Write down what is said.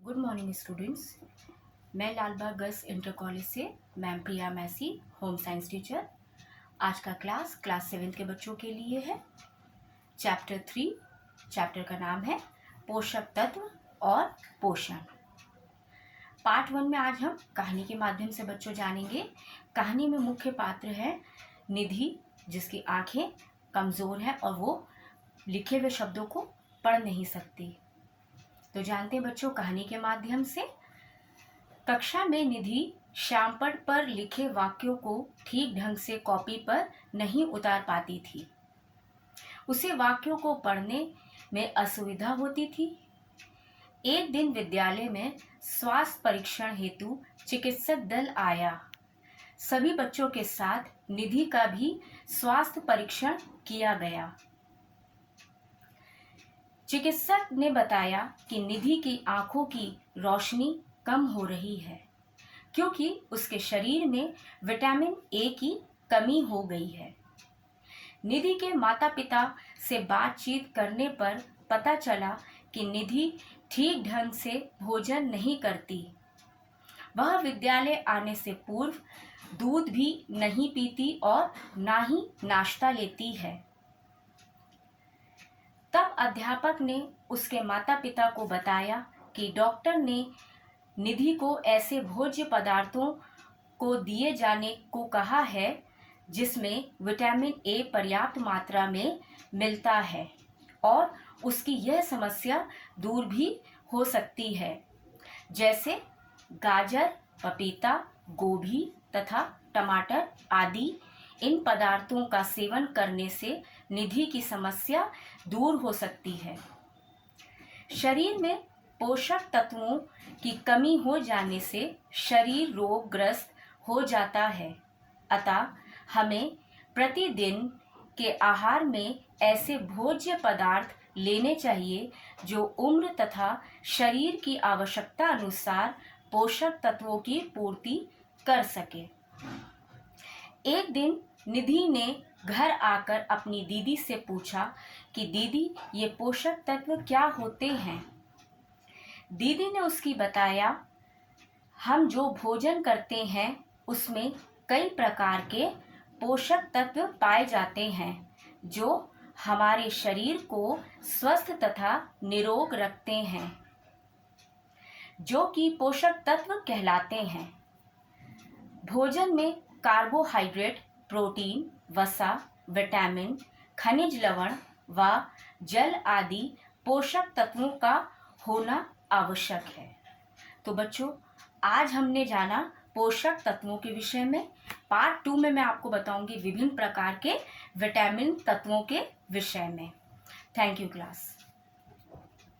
Good morning students. मैं Lalbagh girls inter college से ma'am प्रिया Massey, home science teacher. आज का क्लास 7 के बच्चों के लिए है। चैप्टर 3, चैप्टर का नाम है पोषक तत्व और पोषण। पार्ट 1 में आज हम कहानी के माध्यम से बच्चों जानेंगे। कहानी में मुख्य पात्र है निधि, जिसकी आंखें कमज़ोर हैं और वो लिखे हुए शब्दों को पढ़ नहीं सकती। तो जानते हैं बच्चों कहानी के माध्यम से। कक्षा में निधि श्यामपट्ट पर लिखे वाक्यों को ठीक ढंग से कॉपी पर नहीं उतार पाती थी। उसे वाक्यों को पढ़ने में असुविधा होती थी। एक दिन विद्यालय में स्वास्थ्य परीक्षण हेतु चिकित्सक दल आया। सभी बच्चों के साथ निधि का भी स्वास्थ्य परीक्षण किया गया। चिकित्सक ने बताया कि निधि की आंखों की रोशनी कम हो रही है क्योंकि उसके शरीर में विटामिन ए की कमी हो गई है। निधि के माता पिता से बातचीत करने पर पता चला कि निधि ठीक ढंग से भोजन नहीं करती। वह विद्यालय आने से पूर्व दूध भी नहीं पीती और ना ही नाश्ता लेती है। तब अध्यापक ने उसके माता पिता को बताया कि डॉक्टर ने निधि को ऐसे भोज्य पदार्थों को दिए जाने को कहा है जिसमें विटामिन ए पर्याप्त मात्रा में मिलता है और उसकी यह समस्या दूर भी हो सकती है, जैसे गाजर, पपीता, गोभी तथा टमाटर आदि। इन पदार्थों का सेवन करने से निधि की समस्या दूर हो सकती है। शरीर में पोषक तत्वों की कमी हो जाने से शरीर रोगग्रस्त हो जाता है। अतः हमें प्रतिदिन के आहार में ऐसे भोज्य पदार्थ लेने चाहिए जो उम्र तथा शरीर की आवश्यकता अनुसार पोषक तत्वों की पूर्ति कर सके। एक दिन निधि ने घर आकर अपनी दीदी से पूछा कि दीदी, ये पोषक तत्व क्या होते हैं? दीदी ने उसकी बताया, हम जो भोजन करते हैं उसमें कई प्रकार के पोषक तत्व पाए जाते हैं जो हमारे शरीर को स्वस्थ तथा निरोग रखते हैं, जो कि पोषक तत्व कहलाते हैं। भोजन में कार्बोहाइड्रेट, प्रोटीन, वसा, विटामिन, खनिज लवण व जल आदि पोषक तत्वों का होना आवश्यक है। तो बच्चों, आज हमने जाना पोषक तत्वों के विषय में। पार्ट 2 में मैं आपको बताऊंगी विभिन्न प्रकार के विटामिन तत्वों के विषय में। Thank you class.